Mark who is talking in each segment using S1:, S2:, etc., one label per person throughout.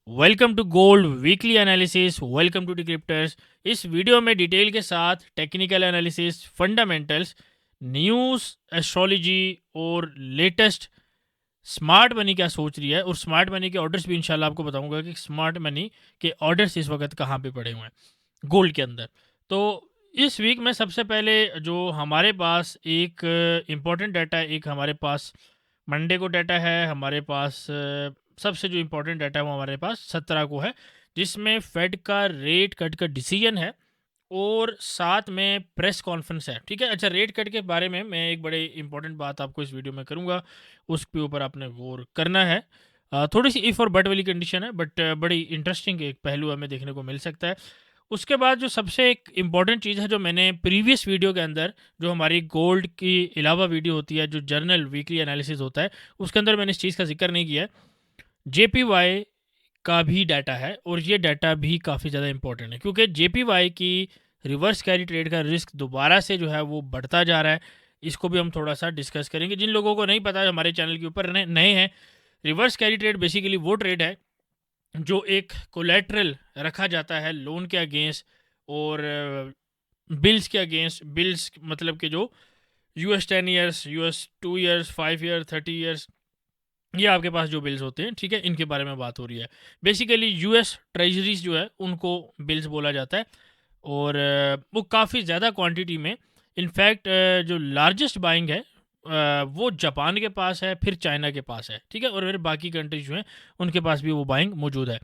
S1: Welcome to gold weekly analysis. Welcome to decryptors. इस video में detail के साथ technical analysis, fundamentals, news, astrology और लेटेस्ट स्मार्ट मनी क्या सोच रही है और स्मार्ट मनी के ऑर्डर्स भी इंशाल्लाह आपको बताऊंगा कि स्मार्ट मनी के ऑर्डर्स इस वक्त कहाँ पे पड़े हुए हैं गोल्ड के अंदर। तो इस वीक में सबसे पहले जो हमारे पास एक इम्पॉर्टेंट डाटा है, एक हमारे पास मंडे को डाटा है, हमारे पास सबसे जो इम्पोर्टेंट डाटा है वो हमारे पास 17 को है, जिसमें फेड का रेट कट का डिसीजन है और साथ में प्रेस कॉन्फ्रेंस है। ठीक है, अच्छा, रेट कट के बारे में मैं एक बड़े इंपॉर्टेंट बात आपको इस वीडियो में करूंगा, उसके ऊपर आपने गौर करना है। थोड़ी सी इफ़ और बट वाली कंडीशन है, बट बड़ी इंटरेस्टिंग एक पहलू हमें देखने को मिल सकता है। उसके बाद जो सबसे एक इम्पॉर्टेंट चीज़ है, जो मैंने प्रीवियस वीडियो के अंदर, जो हमारी गोल्ड की अलावा वीडियो होती है, जो जर्नल वीकली एनालिसिस होता है, उसके अंदर मैंने इस चीज़ का जिक्र नहीं किया है। जेपीवाई का भी डाटा है और ये डाटा भी काफ़ी ज़्यादा इंपॉर्टेंट है, क्योंकि जेपीवाई की रिवर्स कैरी ट्रेड का रिस्क दोबारा से जो है वो बढ़ता जा रहा है। इसको भी हम थोड़ा सा डिस्कस करेंगे। जिन लोगों को नहीं पता, हमारे चैनल के ऊपर नए हैं, रिवर्स कैरी ट्रेड बेसिकली वो ट्रेड है जो एक कोलेट्रल रखा जाता है लोन के अगेंस्ट और बिल्स के अगेंस्ट। बिल्स मतलब कि जो US 10 years, US 2 years, 5 year, 30 years, ये आपके पास जो बिल्स होते हैं, ठीक है, इनके बारे में बात हो रही है। बेसिकली US ट्रेजरीज जो है उनको बिल्स बोला जाता है और वो काफ़ी ज़्यादा क्वांटिटी में, इनफैक्ट जो लार्जेस्ट बाइंग है वो जापान के पास है, फिर चाइना के पास है, ठीक है, और फिर बाकी कंट्रीज जो हैं उनके पास भी वो बाइंग मौजूद है।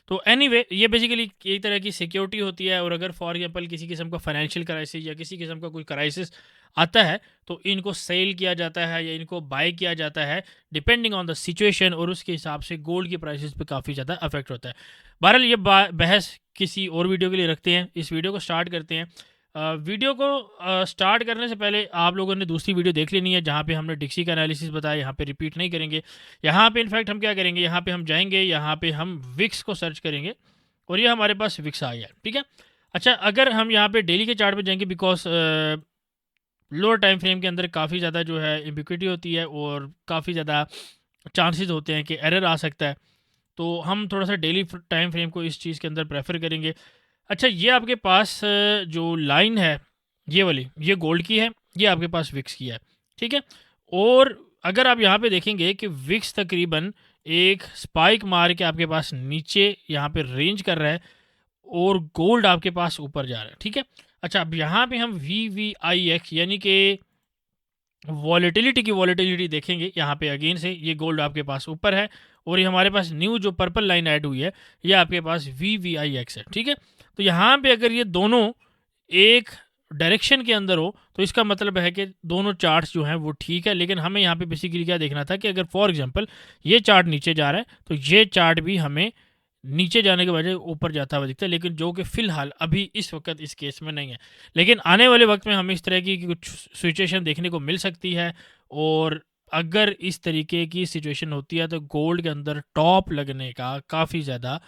S1: तो एनीवे ये बेसिकली एक तरह की सिक्योरिटी होती है, और अगर फॉर एग्जांपल किसी किस्म का फाइनेंशियल क्राइसिस या किसी किस्म का कोई क्राइसिस आता है तो इनको सेल किया जाता है या इनको बाय किया जाता है डिपेंडिंग ऑन द सिचुएशन, और उसके हिसाब से गोल्ड की प्राइसेस पे काफ़ी ज़्यादा अफेक्ट होता है। बहरहाल ये बहस किसी और वीडियो के लिए रखते हैं, इस वीडियो को स्टार्ट करते हैं। वीडियो को स्टार्ट करने से पहले आप लोगों ने दूसरी वीडियो देख लेनी है जहाँ पे हमने डिक्सी का एनालिसिस बताया, यहाँ पे रिपीट नहीं करेंगे। यहाँ पे इनफैक्ट हम क्या करेंगे, यहाँ पे हम जाएंगे, यहाँ पे हम विक्स को सर्च करेंगे और ये हमारे पास विक्स आ गया, ठीक है। अच्छा, अगर हम यहाँ पे डेली के चार्ट पे जाएंगे, बिकॉज लोअर टाइम फ्रेम के अंदर काफ़ी ज़्यादा जो है एम्बिक्विटी होती है और काफ़ी ज़्यादा चांसेस होते हैं कि एरर आ सकता है, तो हम थोड़ा सा डेली टाइम फ्रेम को इस चीज़ के अंदर प्रेफर करेंगे। अच्छा, ये आपके पास जो लाइन है, ये वाली, ये गोल्ड की है, ये आपके पास विक्स की है, ठीक है। और अगर आप यहाँ पे देखेंगे कि विक्स तकरीबन एक स्पाइक मार के आपके पास नीचे यहाँ पे रेंज कर रहा है और गोल्ड आपके पास ऊपर जा रहा है, ठीक है। अच्छा, अब यहाँ पे हम VVIX यानी कि वॉलेटिलिटी देखेंगे। यहाँ पे अगेन से ये गोल्ड आपके पास ऊपर है और ये हमारे पास न्यू जो पर्पल लाइन ऐड हुई है ये आपके पास VVIX है, ठीक है। तो यहाँ पे अगर ये दोनों एक डायरेक्शन के अंदर हो तो इसका मतलब है कि दोनों चार्ट्स जो हैं वो ठीक है, लेकिन हमें यहाँ पे बेसिकली क्या देखना था कि अगर फॉर एग्जांपल ये चार्ट नीचे जा रहा है तो ये चार्ट भी हमें नीचे जाने के बजाय ऊपर जाता हुआ दिखता है, लेकिन जो कि फ़िलहाल अभी इस वक्त इस केस में नहीं है। लेकिन आने वाले वक्त में हमें इस तरह की कुछ सिचुएशन देखने को मिल सकती है, और अगर इस तरीके की सिचुएशन होती है तो गोल्ड के अंदर टॉप लगने का काफ़ी ज़्यादा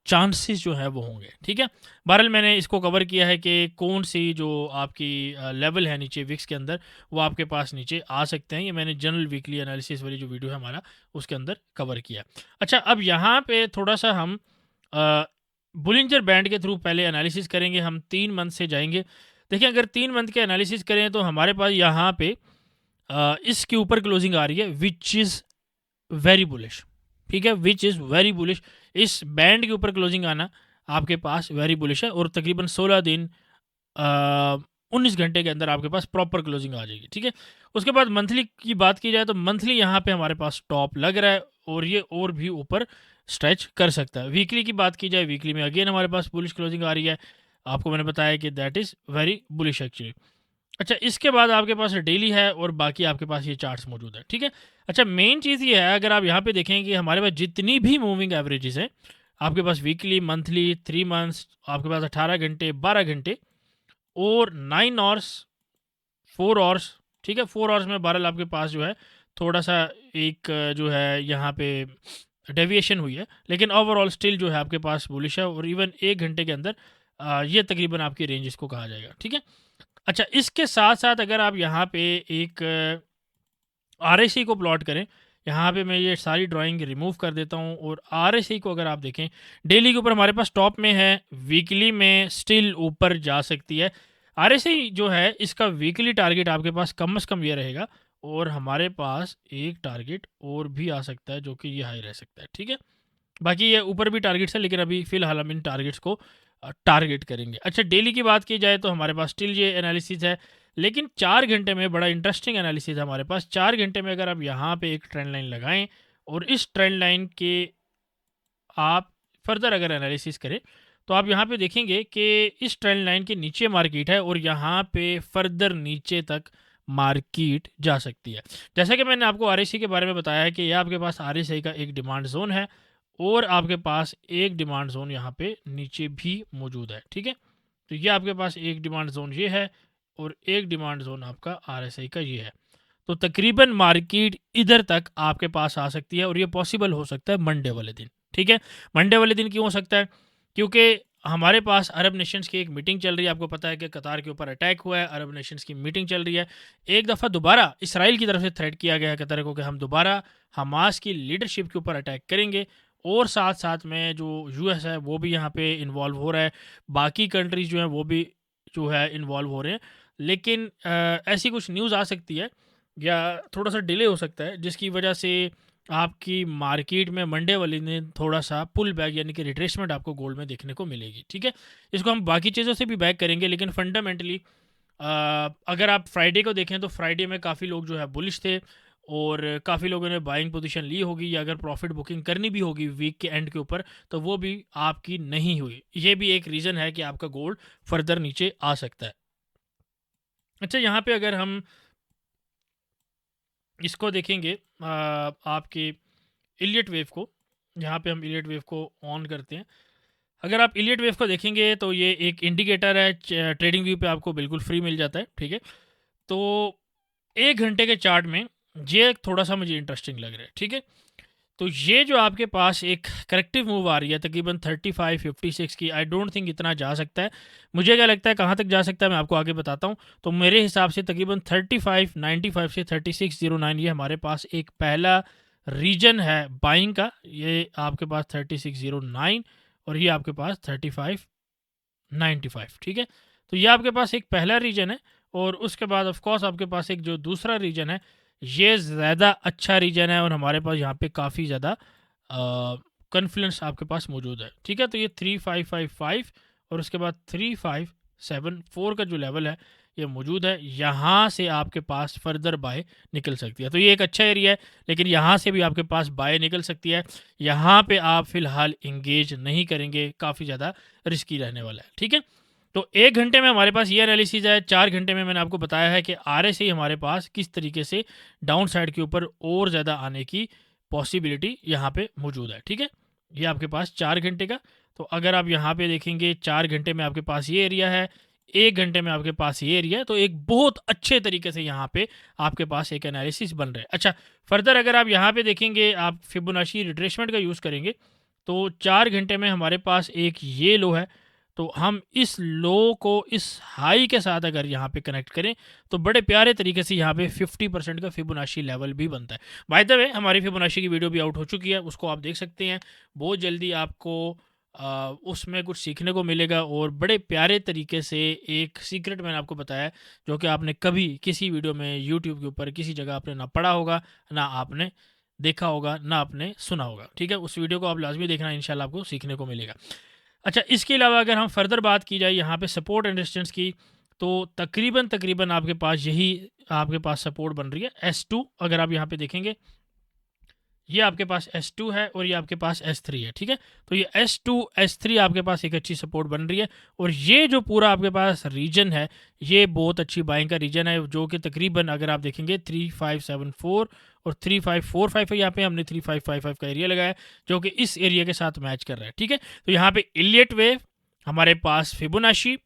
S1: चांसेस जो है वो होंगे, ठीक है। बहरहाल मैंने इसको कवर किया है कि कौन सी जो आपकी लेवल है नीचे विक्स के अंदर वो आपके पास नीचे आ सकते हैं। ये मैंने जनरल वीकली एनालिसिस वाली जो वीडियो है हमारा उसके अंदर कवर किया। अच्छा, अब यहाँ पे थोड़ा सा हम बुलिंजर बैंड के थ्रू पहले एनालिसिस करेंगे। हम 3 मंथ से जाएंगे। देखिए, अगर 3 मंथ के एनालिसिस करें तो हमारे पास यहाँ पे इसके ऊपर क्लोजिंग आ रही है विच इज़ वेरी बुलिश, ठीक है, विच इज़ वेरी बुलिश। इस बैंड के ऊपर क्लोजिंग आना आपके पास वेरी बुलिश है और तकरीबन 16 दिन 19 घंटे के अंदर आपके पास प्रॉपर क्लोजिंग आ जाएगी, ठीक है। उसके बाद मंथली की बात की जाए तो मंथली यहाँ पे हमारे पास टॉप लग रहा है और ये और भी ऊपर स्ट्रेच कर सकता है। वीकली की बात की जाए, वीकली में अगेन हमारे पास बुलिश क्लोजिंग आ रही है। आपको मैंने बताया कि that is very bullish actually. अच्छा, इसके बाद आपके पास डेली है और बाकी आपके पास ये चार्ट्स मौजूद है, ठीक है। अच्छा, मेन चीज़ ये है, अगर आप यहाँ पे देखें कि हमारे पास जितनी भी मूविंग एवरेजेस हैं, आपके पास वीकली, मंथली, 3 मंथ्स, आपके पास 18 घंटे, 12 घंटे और 9 आवर्स, 4 आवर्स, ठीक है। 4 आवर्स में बहरहाल आपके पास जो है थोड़ा सा एक जो है यहाँ पे डेविएशन हुई है, लेकिन ओवरऑल स्टिल जो है आपके पास बुलिश है, और इवन 1 घंटे के अंदर ये तकरीबन आपकी रेंज इसको कहा जाएगा, ठीक है। अच्छा, इसके साथ साथ अगर आप यहाँ पे एक RSI को प्लॉट करें, यहाँ पे मैं ये सारी ड्राइंग रिमूव कर देता हूँ और आरएसआई को अगर आप देखें डेली के ऊपर हमारे पास टॉप में है, वीकली में स्टिल ऊपर जा सकती है। आरएसआई जो है इसका वीकली टारगेट आपके पास कम से कम ये रहेगा और हमारे पास एक टारगेट और भी आ सकता है जो कि ये हाई रह सकता है, ठीक है। बाकी ये ऊपर भी टारगेट्स है लेकिन अभी फ़िलहाल हम इन टारगेट्स को टारगेट करेंगे। अच्छा, डेली की बात की जाए तो हमारे पास स्टिल ये एनालिसिस है, लेकिन 4 घंटे में बड़ा इंटरेस्टिंग एनालिसिस है हमारे पास। 4 घंटे में अगर आप यहाँ पे एक ट्रेंड लाइन लगाएँ और इस ट्रेंड लाइन के आप फर्दर अगर एनालिसिस करें तो आप यहाँ पे देखेंगे कि इस ट्रेंड लाइन के नीचे मार्केट है और यहाँ पे फर्दर नीचे तक मार्केट जा सकती है। जैसा कि मैंने आपको आरएसआई के बारे में बताया है कि यह आपके पास आरएसआई का एक डिमांड जोन है और आपके पास एक डिमांड जोन यहाँ पे नीचे भी मौजूद है, ठीक है। तो ये आपके पास एक डिमांड जोन ये है और एक डिमांड जोन आपका आरएसआई का ये है। तो तकरीबन मार्केट इधर तक आपके पास आ सकती है और ये पॉसिबल हो सकता है मंडे वाले दिन, ठीक है। मंडे वाले दिन क्यों हो सकता है? क्योंकि हमारे पास अरब नेशंस की एक मीटिंग चल रही है। आपको पता है कि कतार के ऊपर अटैक हुआ है, अरब नेशंस की मीटिंग चल रही है। एक दफ़ा दोबारा इसराइल की तरफ से थ्रेट किया गया है कतार को कि हम दोबारा हमास की लीडरशिप के ऊपर अटैक करेंगे और साथ साथ में जो यूएस है वो भी यहाँ पे इन्वॉल्व हो रहा है, बाकी कंट्रीज जो हैं वो भी जो है इन्वॉल्व हो रहे हैं। लेकिन ऐसी कुछ न्यूज़ आ सकती है या थोड़ा सा डिले हो सकता है जिसकी वजह से आपकी मार्केट में मंडे वाले दिन थोड़ा सा पुल बैक यानी कि रिट्रेसमेंट आपको गोल्ड में देखने को मिलेगी, ठीक है। इसको हम बाकी चीज़ों से भी बैक करेंगे लेकिन फंडामेंटली अगर आप फ्राइडे को देखें तो फ्राइडे में काफ़ी लोग जो है बुलिश थे और काफ़ी लोगों ने बाइंग पोजीशन ली होगी या अगर प्रॉफिट बुकिंग करनी भी होगी वीक के एंड के ऊपर तो वो भी आपकी नहीं हुई। ये भी एक रीज़न है कि आपका गोल्ड फर्दर नीचे आ सकता है। अच्छा, यहाँ पे अगर हम इसको देखेंगे आपके इलियट वेव को, यहाँ पे हम इलियट वेव को ऑन करते हैं। अगर आप इलियट वेव को देखेंगे तो ये एक इंडिकेटर है, ट्रेडिंग व्यू पे आपको बिल्कुल फ्री मिल जाता है, ठीक है। तो 1 घंटे के चार्ट में ये थोड़ा सा मुझे इंटरेस्टिंग लग रहा है, ठीक है। तो ये जो आपके पास एक करेक्टिव मूव आ रही है तकरीबन 35-56 की, आई डोंट थिंक इतना जा सकता है। मुझे क्या लगता है कहाँ तक जा सकता है मैं आपको आगे बताता हूँ। तो मेरे हिसाब से तकरीबन 35.95 से 36.09 ये हमारे पास एक पहला रीजन है बाइंग का। ये आपके पास 36.09 और ये आपके पास 35.95, ठीक है। तो ये आपके पास एक पहला रीजन है और उसके बाद ऑफ कोर्स आपके पास एक जो दूसरा रीजन है ये ज़्यादा अच्छा रीजन है और हमारे पास यहाँ पे काफ़ी ज़्यादा कॉन्फ्लुएंस आपके पास मौजूद है, ठीक है। तो ये 3555 और उसके बाद 3574 का जो लेवल है ये मौजूद है। यहाँ से आपके पास फर्दर बाय निकल सकती है। तो ये एक अच्छा एरिया है लेकिन यहाँ से भी आपके पास बाय निकल सकती है। यहाँ पे आप फ़िलहाल इंगेज नहीं करेंगे, काफ़ी ज़्यादा रिस्की रहने वाला है, ठीक है। तो 1 घंटे में हमारे पास ये एनालिसिस है। 4 घंटे में मैंने आपको बताया है कि आरएसआई हमारे पास किस तरीके से डाउन साइड के ऊपर और ज़्यादा आने की पॉसिबिलिटी यहाँ पे मौजूद है, ठीक है। ये आपके पास 4 घंटे का। तो अगर आप यहाँ पे देखेंगे 4 घंटे में आपके पास ये एरिया है, 1 घंटे में आपके पास ये एरिया है। तो एक बहुत अच्छे तरीके से यहाँ पे आपके पास एक एनालिसिस बन रहा है। अच्छा, फर्दर अगर आप यहाँ पे देखेंगे, आप फिबोनाची रिट्रेसमेंट का यूज़ करेंगे तो 4 घंटे में हमारे पास एक ये लो है। तो हम इस लो को इस हाई के साथ अगर यहाँ पे कनेक्ट करें तो बड़े प्यारे तरीके से यहाँ पे 50% का फिबोनाची लेवल भी बनता है। बाय द वे हमारी फिबोनाची की वीडियो भी आउट हो चुकी है, उसको आप देख सकते हैं। बहुत जल्दी आपको उसमें कुछ सीखने को मिलेगा और बड़े प्यारे तरीके से एक सीक्रेट मैंने आपको बताया जो कि आपने कभी किसी वीडियो में यूट्यूब के ऊपर किसी जगह आपने ना पढ़ा होगा, ना आपने देखा होगा, ना आपने सुना होगा, ठीक है। उस वीडियो को आप लाजमी देखना, इंशाल्लाह आपको सीखने को मिलेगा। अच्छा, इसके अलावा अगर हम फर्दर बात की जाए यहाँ पे सपोर्ट एंड रेजिस्टेंस की तो तकरीबन आपके पास यही आपके पास सपोर्ट बन रही है S2। अगर आप यहाँ पे देखेंगे ये आपके पास S2 है और ये आपके पास S3 है, ठीक है। तो ये S2 S3 आपके पास एक अच्छी सपोर्ट बन रही है और ये जो पूरा आपके पास रीजन है ये बहुत अच्छी बाइंग का रीजन है जो कि तकरीबन अगर आप देखेंगे 3574 और 3545 है। यहाँ पे हमने 3555 का एरिया लगाया जो कि इस एरिया के साथ मैच कर रहा है, ठीक है। तो यहाँ पे इलियट वेव, हमारे पास फिबोनाची,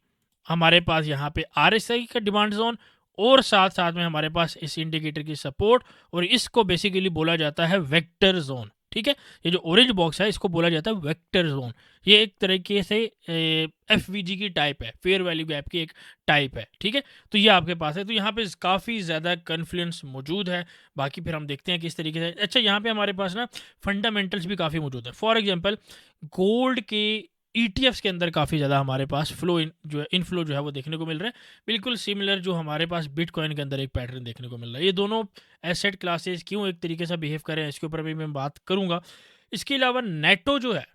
S1: हमारे पास यहाँ पे RSI का डिमांड जोन और साथ साथ में हमारे पास इस इंडिकेटर की सपोर्ट और इसको बेसिकली बोला जाता है वेक्टर जोन, ठीक है। ठीक है। ये जो ऑरेंज बॉक्स है इसको बोला जाता है वेक्टर जोन। ये एक तरीके से एफवीजी की टाइप है, फेयर वैल्यू गैप की एक टाइप है, ठीक है। तो ये आपके पास है, तो यहाँ पे काफ़ी ज़्यादा कन्फ्लुएंस मौजूद है। बाकी फिर हम देखते हैं किस तरीके से। अच्छा, यहाँ पे हमारे पास ना फंडामेंटल्स भी काफ़ी मौजूद है। फॉर एग्जांपल गोल्ड के ईटीएफ्स के अंदर काफ़ी ज़्यादा हमारे पास जो है इनफ्लो जो है वो देखने को मिल रहा है, बिल्कुल सिमिलर जो हमारे पास बिटकॉइन के अंदर एक पैटर्न देखने को मिल रहा है। ये दोनों एसेट क्लासेस क्यों एक तरीके से बिहेव कर रहे हैं इसके ऊपर भी मैं बात करूंगा। इसके अलावा नेटो जो है,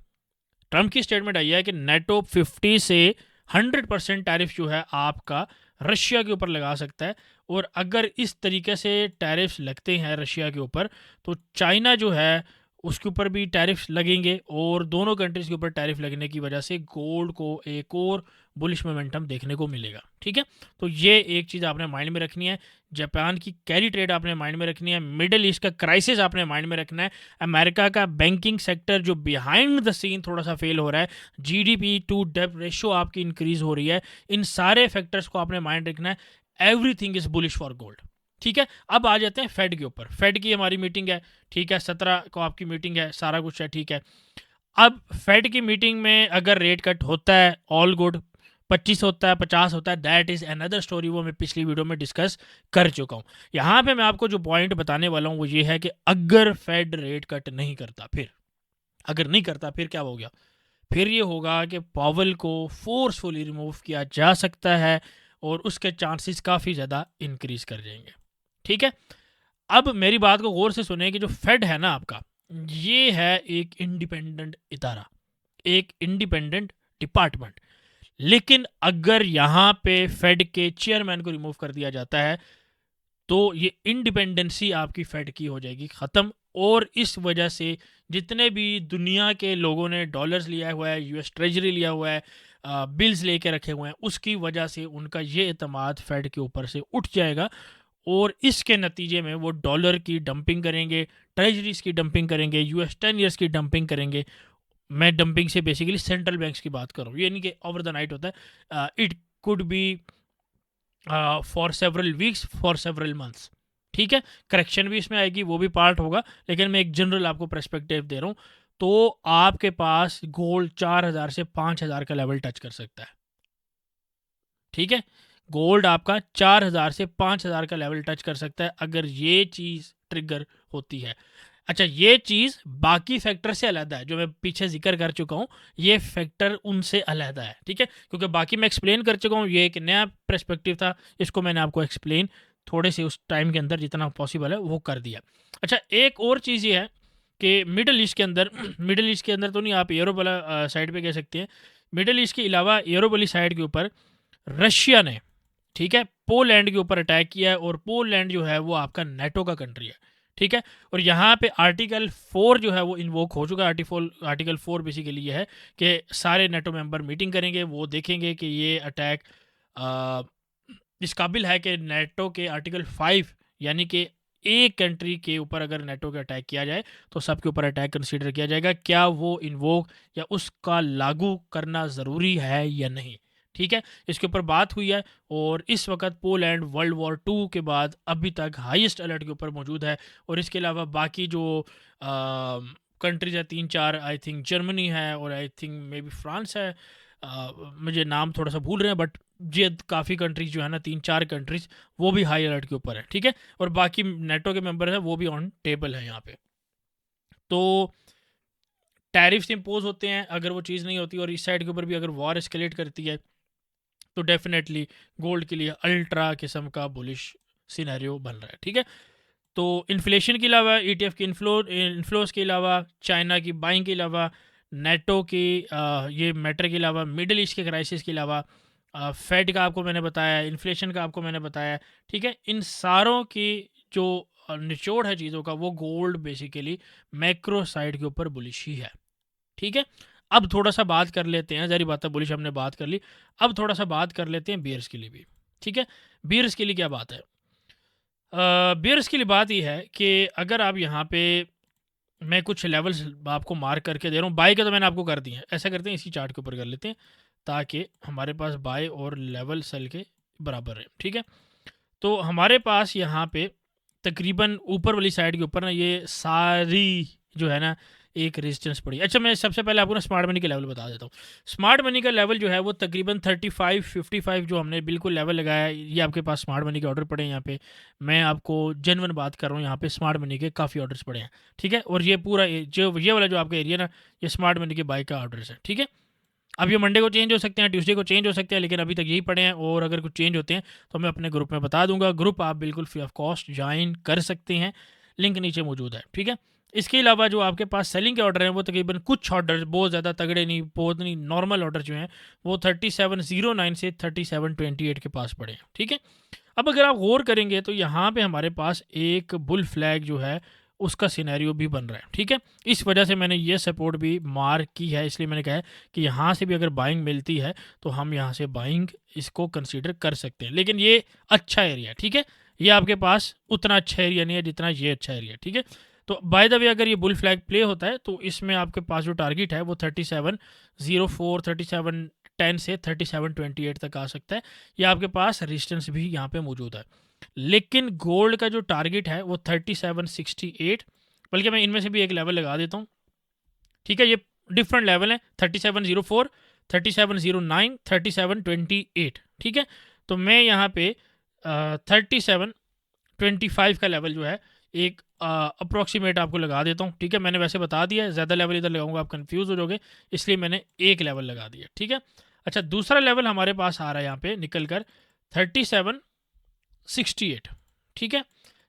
S1: ट्रम्प की स्टेटमेंट आई है कि नेटो 50 से 100% टैरिफ जो है आपका रशिया के ऊपर लगा सकता है। और अगर इस तरीके से टैरिफ्स लगते हैं रशिया के ऊपर, तो चाइना जो है उसके ऊपर भी टैरिफ्स लगेंगे, और दोनों कंट्रीज़ के ऊपर टैरिफ लगने की वजह से गोल्ड को एक और बुलिश मोमेंटम देखने को मिलेगा, ठीक है। तो ये एक चीज़ आपने माइंड में रखनी है। जापान की कैरी ट्रेड आपने माइंड में रखनी है। मिडिल ईस्ट का क्राइसिस आपने माइंड में रखना है। अमेरिका का बैंकिंग सेक्टर जो बिहाइंड द सीन थोड़ा सा फेल हो रहा है। जीडीपी टू डेब्ट रेशियो आपकी इंक्रीज हो रही है। इन सारे फैक्टर्स को आपने माइंड रखना है। Everything is bullish for gold, ठीक है। अब आ जाते हैं फेड के ऊपर। फेड की हमारी मीटिंग है, ठीक है, 17 को आपकी मीटिंग है, सारा कुछ है, ठीक है। अब फेड की मीटिंग में अगर रेट कट होता है, ऑल गुड। 25 होता है, 50 होता है, दैट इज़ अनदर स्टोरी। वो मैं पिछली वीडियो में डिस्कस कर चुका हूँ। यहाँ पे मैं आपको जो पॉइंट बताने वाला हूँ वो ये है कि अगर फेड रेट कट नहीं करता, फिर अगर नहीं करता फिर क्या हो गया? फिर ये होगा कि पावल को फोर्सफुली रिमूव किया जा सकता है, और उसके चांसेस काफ़ी ज़्यादा इंक्रीज कर जाएंगे, ठीक है। अब मेरी बात को गौर से सुने कि जो फेड है ना आपका, ये है एक इंडिपेंडेंट इदारा, एक इंडिपेंडेंट डिपार्टमेंट। लेकिन अगर यहाँ पे फेड के चेयरमैन को रिमूव कर दिया जाता है, तो ये इंडिपेंडेंसी आपकी फेड की हो जाएगी ख़त्म। और इस वजह से जितने भी दुनिया के लोगों ने डॉलर्स लिया हुआ है, यूएस ट्रेजरी लिया हुआ है, बिल्स लेके रखे हुए हैं, उसकी वजह से उनका ये एतमाद फेड के ऊपर से उठ जाएगा। और इसके नतीजे में वो डॉलर की डंपिंग करेंगे, ट्रेजरीज की डंपिंग करेंगे, यूएस 10 ईयर्स की डंपिंग करेंगे। मैं डंपिंग से बेसिकली सेंट्रल बैंक्स की बात कर रहा हूँ, ये नहीं कि ओवर द नाइट होता है। It could be for several weeks, for several months, ठीक है। करेक्शन भी इसमें आएगी, वो भी पार्ट होगा, लेकिन मैं एक जनरल आपको पर्सपेक्टिव दे रहा हूँ। तो आपके पास गोल्ड 4000 से 5000 का लेवल टच कर सकता है, ठीक है। गोल्ड आपका 4000 से 5000 का लेवल टच कर सकता है अगर ये चीज़ ट्रिगर होती है। अच्छा, ये चीज़ बाकी फैक्टर से अलग है, जो मैं पीछे जिक्र कर चुका हूँ। ये फैक्टर उनसे अलग है, ठीक है, क्योंकि बाकी मैं एक्सप्लेन कर चुका हूँ। ये एक नया पर्सपेक्टिव था, इसको मैंने आपको एक्सप्लेन थोड़े से उस टाइम के अंदर जितना पॉसिबल है वो कर दिया। अच्छा, एक और चीज़ ये है कि मिडल ईस्ट के अंदर मिडल ईस्ट के अंदर तो नहीं, आप यूरोप वाला साइड पे कह सकते हैं। मिडल ईस्ट के अलावा यूरोप वाली साइड के ऊपर रशिया ने, ठीक है, पोलैंड के ऊपर अटैक किया है। और पोलैंड जो है वो आपका नेटो का कंट्री है, ठीक है। और यहाँ पे आर्टिकल 4 जो है वो इन्वोक हो चुका है। आर्टिकल 4 बेसिकली ये है कि सारे नेटो मेंबर मीटिंग करेंगे, वो देखेंगे कि ये अटैक इस काबिल है कि नेटो के आर्टिकल 5, यानी कि एक कंट्री के ऊपर अगर नेटो का अटैक किया जाए तो सबके ऊपर अटैक कंसीडर किया जाएगा, क्या वो इन्वोक या उसका लागू करना ज़रूरी है या नहीं, ठीक है। इसके ऊपर बात हुई है। और इस वक्त पोलैंड वर्ल्ड वॉर 2 के बाद अभी तक हाईएस्ट अलर्ट के ऊपर मौजूद है। और इसके अलावा बाकी जो कंट्रीज है 3-4, आई थिंक जर्मनी है, और I think may be France है, मुझे नाम थोड़ा सा भूल रहे हैं, बट ये काफ़ी कंट्रीज जो है ना, 3-4 कंट्रीज, वो भी हाई अलर्ट के ऊपर है, ठीक है। और बाकी नेटो के मेंबर हैं वो भी ऑन टेबल है यहाँ पे। तो टैरिफ्स इम्पोज होते हैं अगर वो चीज़ नहीं होती, और इस साइड के ऊपर भी अगर वॉर एस्केलेट करती है, तो डेफिनेटली गोल्ड के लिए अल्ट्रा किस्म का बुलिश सिनेरियो बन रहा है, ठीक है। तो इन्फ्लेशन के अलावा, ईटीएफ के इन्फ्लोज के अलावा, चाइना की बाइंग के अलावा, नेटो की ये मैटर के अलावा, मिडिल ईस्ट के क्राइसिस के अलावा, फेड का आपको मैंने बताया, इन्फ्लेशन का आपको मैंने बताया, ठीक है। इन सारों की जो निचोड़ है चीज़ों का, वो गोल्ड बेसिकली मैक्रो साइड के ऊपर बुलिश ही है, ठीक है। अब थोड़ा सा बात कर लेते हैं, जरी बात है, बुलिश हमने बात कर ली, अब थोड़ा सा बात कर लेते हैं बियर्स के लिए भी, ठीक है। बियर्स के लिए क्या बात है? बियर्स के लिए बात ये है कि अगर आप यहाँ पे, मैं कुछ लेवल्स आपको मार्क करके दे रहा हूँ। बाय का तो मैंने आपको कर दिया है, ऐसा करते हैं इसी चार्ट के ऊपर कर लेते हैं ताकि हमारे पास बाय और लेवल सेल के बराबर है, ठीक है। तो हमारे पास यहाँ पे तकरीबन ऊपर वाली साइड के ऊपर ना, ये सारी जो है ना एक रेजिस्टेंस पड़ी। अच्छा, मैं सबसे पहले आपको ना स्मार्ट मनी का लेवल बता देता हूँ। स्मार्ट मनी का लेवल जो है वो तकरीबन 35-55 जो हमने बिल्कुल लेवल लगाया है, ये आपके पास स्मार्ट मनी के ऑर्डर पड़े हैं यहाँ पे। मैं आपको जेन्युइन बात कर रहा हूँ, यहाँ पे स्मार्ट मनी के काफ़ी ऑर्डर्स पड़े हैं, ठीक है। और ये पूरा जो ये वाला जो आपका एरिया ना, ये स्मार्ट मनी के बाई का ऑर्डर्स है, ठीक है। अब ये मंडे को चेंज हो सकते हैं, ट्यूसडे को चेंज हो सकते हैं, लेकिन अभी तक यही पड़े हैं। और अगर कुछ चेंज होते हैं तो मैं अपने ग्रुप में बता दूंगा। ग्रुप आप बिल्कुल फ्री ऑफ कॉस्ट ज्वाइन कर सकते हैं, लिंक नीचे मौजूद है, ठीक है। इसके अलावा जो आपके पास सेलिंग के ऑर्डर हैं वो तकरीबन कुछ ऑर्डर बहुत ज़्यादा तगड़े नहीं, बहुत नहीं, नॉर्मल ऑर्डर जो हैं वो 3709 से 3728 के पास पड़े हैं, ठीक है। अब अगर आप गौर करेंगे तो यहाँ पे हमारे पास एक बुल फ्लैग जो है उसका सिनेरियो भी बन रहा है, ठीक है। इस वजह से मैंने ये सपोर्ट भी मार्क की है, इसलिए मैंने कहा है कि यहाँ से भी अगर बाइंग मिलती है तो हम यहाँ से बाइंग इसको कंसीडर कर सकते हैं। लेकिन ये अच्छा एरिया है, ठीक है। ये आपके पास उतना अच्छा एरिया नहीं है जितना ये अच्छा एरिया है, ठीक है। तो बाय द वे अगर ये बुल फ्लैग प्ले होता है तो इसमें आपके पास जो टारगेट है वो 3704 3710 से 3728 तक आ सकता है। या आपके पास रेजिस्टेंस भी यहाँ पे मौजूद है। लेकिन गोल्ड का जो टारगेट है वो 3768, बल्कि मैं इनमें से भी एक लेवल लगा देता हूँ, ठीक है। ये डिफरेंट लेवल है, 3704, 3709, 3728, ठीक है। तो मैं यहाँ पे 3725 का लेवल जो है एक अप्रोक्सीमेट आपको लगा देता हूँ, ठीक है। मैंने वैसे बता दिया है, ज़्यादा लेवल इधर लगाऊंगा आप कंफ्यूज हो जाओगे, इसलिए मैंने एक लेवल लगा दिया, ठीक है। अच्छा, दूसरा लेवल हमारे पास आ रहा है यहाँ पे निकल कर 3768, ठीक है।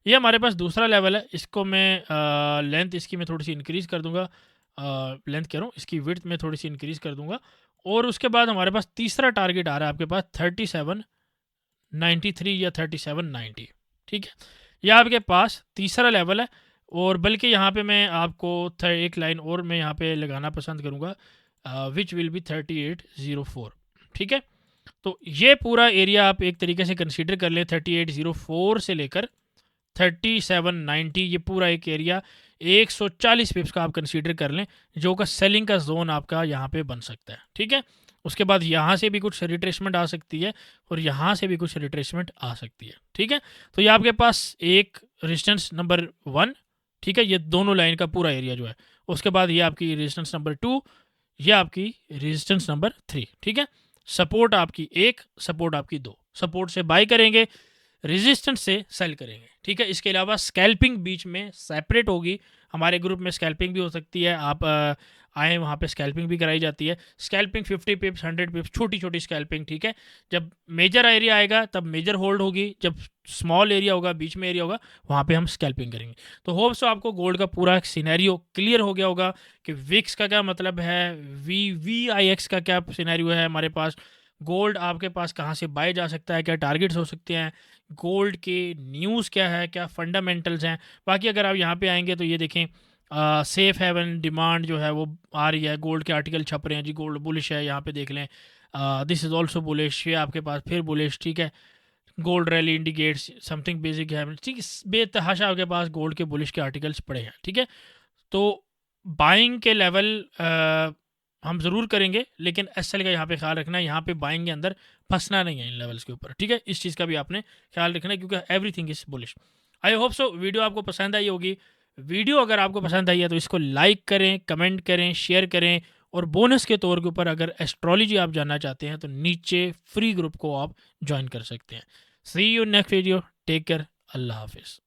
S1: ये हमारे पास दूसरा लेवल है। इसको मैं लेंथ इसकी मैं थोड़ी सी इंक्रीज़ कर दूंगा, लेंथ कह रहा हूँ, इसकी विड्थ में थोड़ी सी इंक्रीज़ कर दूंगा। और उसके बाद हमारे पास तीसरा टारगेट आ रहा है आपके पास 3793 या 3790, ठीक है। यह आपके पास तीसरा लेवल है। और बल्कि यहाँ पे मैं आपको एक लाइन और मैं यहाँ पे लगाना पसंद करूँगा, विच विल बी 3804, ठीक है। तो ये पूरा एरिया आप एक तरीके से कंसीडर कर लें, 3804 से लेकर 3790, ये पूरा एक एरिया 140 पिप्स का आप कंसीडर कर लें, जो का सेलिंग का जोन आपका यहाँ पे बन सकता है, ठीक है। उसके बाद यहाँ से भी कुछ रिट्रेसमेंट आ सकती है और यहाँ से भी कुछ रिट्रेसमेंट आ सकती है, ठीक है। तो ये आपके पास एक रेजिस्टेंस नंबर 1, ठीक है, ये दोनों लाइन का पूरा एरिया जो है। उसके बाद ये आपकी रेजिस्टेंस नंबर 2, ये आपकी रेजिस्टेंस नंबर 3, ठीक है। सपोर्ट आपकी 1, सपोर्ट आपकी 2, सपोर्ट से बाई करेंगे, रेजिस्टेंस से सेल करेंगे, ठीक है। इसके अलावा स्कैल्पिंग बीच में सेपरेट होगी, हमारे ग्रुप में स्कैल्पिंग भी हो सकती है, आप आए वहाँ पे स्कैल्पिंग भी कराई जाती है। स्कैल्पिंग 50 पिप्स 100 पिप्स, छोटी छोटी स्कैल्पिंग, ठीक है। जब मेजर एरिया आएगा तब मेजर होल्ड होगी, जब स्मॉल एरिया होगा, बीच में एरिया होगा, वहाँ पे हम स्कैल्पिंग करेंगे। तो होप सो आपको गोल्ड का पूरा सिनेरियो क्लियर हो गया होगा कि विक्स का क्या मतलब है, VVIX का क्या सिनेरियो है हमारे पास, गोल्ड आपके पास कहाँ से बाय जा सकता है, क्या टारगेट्स हो सकते हैं, गोल्ड के न्यूज़ क्या है, क्या फंडामेंटल्स हैं। बाकी अगर आप यहाँ पे आएंगे तो ये देखें, सेफ हेवन डिमांड जो है वो आ रही है, गोल्ड के आर्टिकल छप रहे हैं जी, गोल्ड बुलिश है, यहाँ पे देख लें, दिस इज़ ऑल्सो बुलिश, ये आपके पास फिर बुलिश, ठीक है। Gold rally indicates something basic है, ठीक है। बेतहाशा आपके पास गोल्ड के बुलिश के आर्टिकल्स पड़े हैं, ठीक है। तो बाइंग के लेवल हम ज़रूर करेंगे, लेकिन एसएल का यहाँ पे ख्याल रखना है, यहाँ पे बाइंग के अंदर फंसना नहीं है इन लेवल्स के ऊपर, ठीक है। इस चीज़ का भी आपने ख्याल रखना है, क्योंकि everything is bullish. I hope so video आपको पसंद आई होगी। वीडियो अगर आपको पसंद आई है तो इसको लाइक करें, कमेंट करें, शेयर करें। और बोनस के तौर के ऊपर अगर एस्ट्रोलॉजी आप जानना चाहते हैं तो नीचे फ्री ग्रुप को आप ज्वाइन कर सकते हैं। See you next video, take care, अल्लाह हाफिज़।